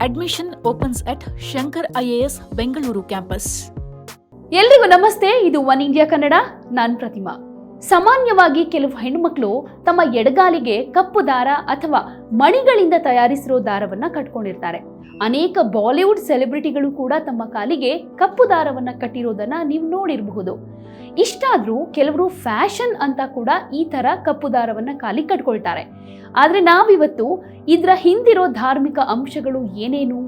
Admission opens at Shankar IAS Bengaluru campus. ಎಲ್ರಿಗೂ ನಮಸ್ತೆ. ಇದು ಒನ್ ಇಂಡಿಯಾ ಕನ್ನಡ. ನಾನು ಪ್ರತಿಮಾ. ಸಾಮಾನ್ಯವಾಗಿ ಕೆಲವು ಹೆಣ್ಣುಮಕ್ಕಳು ತಮ್ಮ ಎಡಗಾಲಿಗೆ ಕಪ್ಪು ದಾರ ಅಥವಾ ಮಣಿಗಳಿಂದ ತಯಾರಿಸಿರೋ ದಾರವನ್ನ ಕಟ್ಕೊಂಡಿರ್ತಾರೆ. ಅನೇಕ ಬಾಲಿವುಡ್ ಸೆಲೆಬ್ರಿಟಿಗಳು ಕೂಡ ತಮ್ಮ ಕಾಲಿಗೆ ಕಪ್ಪು ದಾರವನ್ನ ಕಟ್ಟಿರೋದನ್ನ ನೀವು ನೋಡಿರಬಹುದು. ಇಷ್ಟಾದ್ರೂ ಕೆಲವರು ಫ್ಯಾಷನ್ ಅಂತ ಕೂಡ ಈ ತರ ಕಪ್ಪು ದಾರವನ್ನ ಕಾಲಿಗೆ ಕಟ್ಕೊಳ್ತಾರೆ. ಆದ್ರೆ ನಾವಿವತ್ತು ಇದರ ಹಿಂದಿರೋ ಧಾರ್ಮಿಕ ಅಂಶಗಳು ಏನೇನು,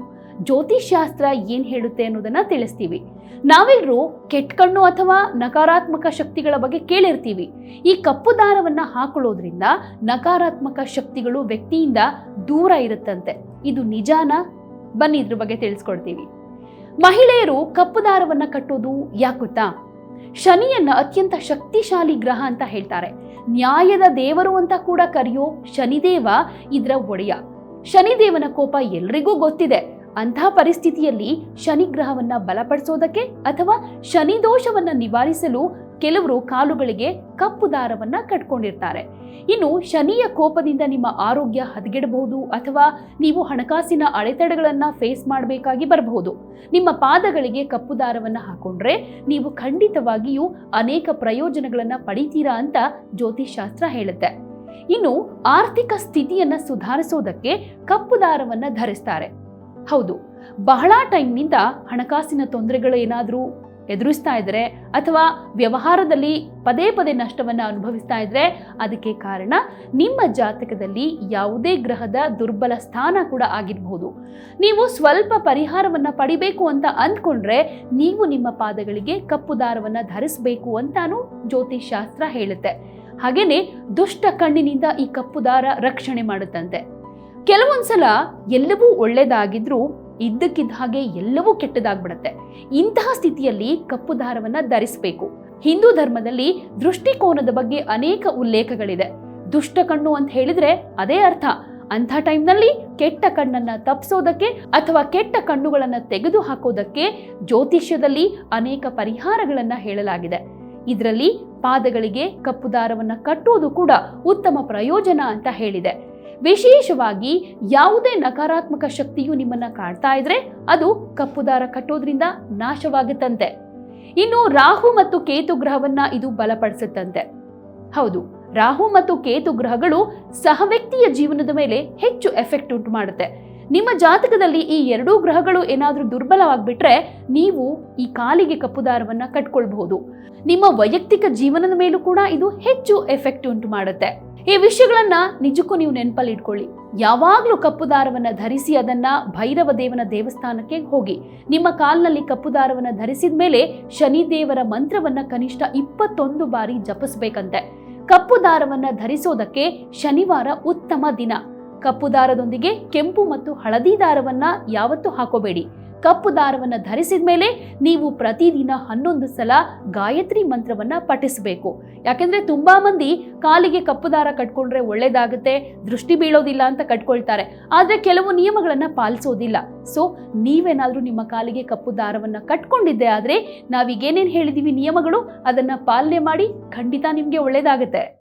ಜ್ಯೋತಿಷ್ಶಾಸ್ತ್ರ ಏನ್ ಹೇಳುತ್ತೆ ಅನ್ನೋದನ್ನ ತಿಳಿಸ್ತೀವಿ. ನಾವೆಲ್ಲರೂ ಕೆಟ್ಟ ಕಣ್ಣು ಅಥವಾ ನಕಾರಾತ್ಮಕ ಶಕ್ತಿಗಳ ಬಗ್ಗೆ ಕೇಳಿರ್ತೀವಿ. ಈ ಕಪ್ಪು ದಾರವನ್ನ ಹಾಕೊಳ್ಳೋದ್ರಿಂದ ನಕಾರಾತ್ಮಕ ಶಕ್ತಿಗಳು ವ್ಯಕ್ತಿಯಿಂದ ದೂರ ಇರುತ್ತಂತೆ. ಇದು ನಿಜಾನಾ? ಬನ್ನಿ ಇದ್ರ ಬಗ್ಗೆ ತಿಳಿಸ್ಕೊಡ್ತೀವಿ. ಮಹಿಳೆಯರು ಕಪ್ಪು ದಾರವನ್ನ ಕಟ್ಟೋದು ಯಾಕುತ್ತಾ? ಶನಿಯನ್ನ ಅತ್ಯಂತ ಶಕ್ತಿಶಾಲಿ ಗ್ರಹ ಅಂತ ಹೇಳ್ತಾರೆ. ನ್ಯಾಯದ ದೇವರು ಅಂತ ಕೂಡ ಕರೆಯೋ ಶನಿದೇವ ಇದರ ಒಡೆಯ. ಶನಿದೇವನ ಕೋಪ ಎಲ್ರಿಗೂ ಗೊತ್ತಿದೆ. ಅಂತಹ ಪರಿಸ್ಥಿತಿಯಲ್ಲಿ ಶನಿ ಗ್ರಹವನ್ನ ಬಲಪಡಿಸೋದಕ್ಕೆ ಅಥವಾ ಶನಿ ದೋಷವನ್ನ ನಿವಾರಿಸಲು ಕೆಲವರು ಕಾಲುಗಳಿಗೆ ಕಪ್ಪು ದಾರವನ್ನ ಕಟ್ಕೊಂಡಿರ್ತಾರೆ. ಇನ್ನು ಶನಿಯ ಕೋಪದಿಂದ ನಿಮ್ಮ ಆರೋಗ್ಯ ಹದಗೆಡಬಹುದು ಅಥವಾ ನೀವು ಹಣಕಾಸಿನ ಅಡೆತಡೆಗಳನ್ನ ಫೇಸ್ ಮಾಡಬೇಕಾಗಿ ಬರಬಹುದು. ನಿಮ್ಮ ಪಾದಗಳಿಗೆ ಕಪ್ಪು ದಾರವನ್ನ ಹಾಕೊಂಡ್ರೆ ನೀವು ಖಂಡಿತವಾಗಿಯೂ ಅನೇಕ ಪ್ರಯೋಜನಗಳನ್ನ ಪಡಿತೀರಾ ಅಂತ ಜ್ಯೋತಿಷ್ಶಾಸ್ತ್ರ ಹೇಳುತ್ತೆ. ಇನ್ನು ಆರ್ಥಿಕ ಸ್ಥಿತಿಯನ್ನ ಸುಧಾರಿಸೋದಕ್ಕೆ ಕಪ್ಪು ದಾರವನ್ನ ಧರಿಸ್ತಾರೆ. ಹೌದು, ಬಹಳ ಟೈಮ್ನಿಂದ ಹಣಕಾಸಿನ ತೊಂದರೆಗಳು ಏನಾದರೂ ಎದುರಿಸ್ತಾ ಇದ್ರೆ ಅಥವಾ ವ್ಯವಹಾರದಲ್ಲಿ ಪದೇ ಪದೇ ನಷ್ಟವನ್ನು ಅನುಭವಿಸ್ತಾ ಇದ್ರೆ ಅದಕ್ಕೆ ಕಾರಣ ನಿಮ್ಮ ಜಾತಕದಲ್ಲಿ ಯಾವುದೇ ಗ್ರಹದ ದುರ್ಬಲ ಸ್ಥಾನ ಕೂಡ ಆಗಿರಬಹುದು. ನೀವು ಸ್ವಲ್ಪ ಪರಿಹಾರವನ್ನ ಪಡಿಬೇಕು ಅಂತ ಅಂದ್ಕೊಂಡ್ರೆ ನೀವು ನಿಮ್ಮ ಪಾದಗಳಿಗೆ ಕಪ್ಪು ದಾರವನ್ನ ಧರಿಸಬೇಕು ಅಂತಾನು ಜ್ಯೋತಿಷ್ಶಾಸ್ತ್ರ ಹೇಳುತ್ತೆ. ಹಾಗೇನೆ ದುಷ್ಟ ಕಣ್ಣಿನಿಂದ ಈ ಕಪ್ಪು ದಾರ ರಕ್ಷಣೆ ಮಾಡುತ್ತಂತೆ. ಕೆಲವೊಂದ್ಸಲ ಎಲ್ಲವೂ ಒಳ್ಳೆಯದಾಗಿದ್ರೂ ಇದ್ದಕ್ಕಿದ್ದ ಹಾಗೆ ಎಲ್ಲವೂ ಕೆಟ್ಟದಾಗ್ಬಿಡತ್ತೆ. ಇಂತಹ ಸ್ಥಿತಿಯಲ್ಲಿ ಕಪ್ಪು ದಾರವನ್ನ ಧರಿಸಬೇಕು. ಹಿಂದೂ ಧರ್ಮದಲ್ಲಿ ದೃಷ್ಟಿಕೋನದ ಬಗ್ಗೆ ಅನೇಕ ಉಲ್ಲೇಖಗಳಿದೆ. ದುಷ್ಟ ಕಣ್ಣು ಅಂತ ಹೇಳಿದ್ರೆ ಅದೇ ಅರ್ಥ. ಅಂಥ ಟೈಮ್ನಲ್ಲಿ ಕೆಟ್ಟ ಕಣ್ಣನ್ನ ತಪ್ಪಿಸೋದಕ್ಕೆ ಅಥವಾ ಕೆಟ್ಟ ಕಣ್ಣುಗಳನ್ನ ತೆಗೆದು ಹಾಕೋದಕ್ಕೆ ಜ್ಯೋತಿಷ್ಯದಲ್ಲಿ ಅನೇಕ ಪರಿಹಾರಗಳನ್ನ ಹೇಳಲಾಗಿದೆ. ಇದರಲ್ಲಿ ಪಾದಗಳಿಗೆ ಕಪ್ಪು ದಾರವನ್ನ ಕಟ್ಟುವುದು ಕೂಡ ಉತ್ತಮ ಪ್ರಯೋಜನ ಅಂತ ಹೇಳಿದೆ. ವಿಶೇಷವಾಗಿ ಯಾವುದೇ ನಕಾರಾತ್ಮಕ ಶಕ್ತಿಯು ನಿಮ್ಮನ್ನ ಕಾಡ್ತಾ ಇದ್ರೆ ಅದು ಕಪ್ಪು ದಾರ ಕಟ್ಟೋದ್ರಿಂದ ನಾಶವಾಗುತ್ತಂತೆ. ಇನ್ನು ರಾಹು ಮತ್ತು ಕೇತು ಗ್ರಹವನ್ನ ಇದು ಬಲಪಡಿಸುತ್ತಂತೆ. ಹೌದು, ರಾಹು ಮತ್ತು ಕೇತು ಗ್ರಹಗಳು ಸಹವ್ಯಕ್ತಿಯ ಜೀವನದ ಮೇಲೆ ಹೆಚ್ಚು ಎಫೆಕ್ಟ್ ಉಂಟು ಮಾಡುತ್ತೆ. ನಿಮ್ಮ ಜಾತಕದಲ್ಲಿ ಈ ಎರಡೂ ಗ್ರಹಗಳು ಏನಾದ್ರೂ ದುರ್ಬಲವಾಗ್ಬಿಟ್ರೆ ನೀವು ಈ ಕಾಲಿಗೆ ಕಪ್ಪು ದಾರವನ್ನ ಕಟ್ಕೊಳ್ಬಹುದು. ನಿಮ್ಮ ವೈಯಕ್ತಿಕ ಜೀವನದ ಮೇಲೂ ಕೂಡ ಇದು ಹೆಚ್ಚು ಎಫೆಕ್ಟ್ ಉಂಟು ಮಾಡುತ್ತೆ. ಈ ವಿಷಯಗಳನ್ನ ನಿಜಕ್ಕೂ ನೀವು ನೆನಪಲ್ಲಿ ಇಟ್ಕೊಳ್ಳಿ. ಯಾವಾಗ್ಲೂ ಕಪ್ಪು ದಾರವನ್ನ ಧರಿಸಿ ಅದನ್ನ ಭೈರವ ದೇವನ ದೇವಸ್ಥಾನಕ್ಕೆ ಹೋಗಿ ನಿಮ್ಮ ಕಾಲ್ನಲ್ಲಿ ಕಪ್ಪು ದಾರವನ್ನ ಧರಿಸಿದ ಮೇಲೆ ಶನಿದೇವರ ಮಂತ್ರವನ್ನ ಕನಿಷ್ಠ 21 ಬಾರಿ ಜಪಿಸ್ಬೇಕಂತೆ. ಕಪ್ಪು ದಾರವನ್ನ ಧರಿಸೋದಕ್ಕೆ ಶನಿವಾರ ಉತ್ತಮ ದಿನ. ಕಪ್ಪು ದಾರದೊಂದಿಗೆ ಕೆಂಪು ಮತ್ತು ಹಳದಿ ದಾರವನ್ನ ಯಾವತ್ತೂ ಹಾಕೋಬೇಡಿ. ಕಪ್ಪು ದಾರವನ್ನ ಧರಿಸಿದ ಮೇಲೆ ನೀವು ಪ್ರತಿದಿನ 11 ಸಲ ಗಾಯತ್ರಿ ಮಂತ್ರವನ್ನ ಪಠಿಸಬೇಕು. ಯಾಕೆಂದ್ರೆ ತುಂಬಾ ಮಂದಿ ಕಾಲಿಗೆ ಕಪ್ಪು ದಾರ ಕಟ್ಕೊಂಡ್ರೆ ಒಳ್ಳೇದಾಗುತ್ತೆ, ದೃಷ್ಟಿ ಬೀಳೋದಿಲ್ಲ ಅಂತ ಕಟ್ಕೊಳ್ತಾರೆ. ಆದ್ರೆ ಕೆಲವು ನಿಯಮಗಳನ್ನ ಪಾಲಿಸೋದಿಲ್ಲ. ಸೊ ನೀವೇನಾದ್ರೂ ನಿಮ್ಮ ಕಾಲಿಗೆ ಕಪ್ಪು ದಾರವನ್ನ ಕಟ್ಕೊಂಡಿದ್ದೆ ಆದ್ರೆ ನಾವೀಗೇನೇನು ಹೇಳಿದೀವಿ ನಿಯಮಗಳು ಅದನ್ನ ಪಾಲನೆ ಮಾಡಿ, ಖಂಡಿತ ನಿಮ್ಗೆ ಒಳ್ಳೇದಾಗುತ್ತೆ.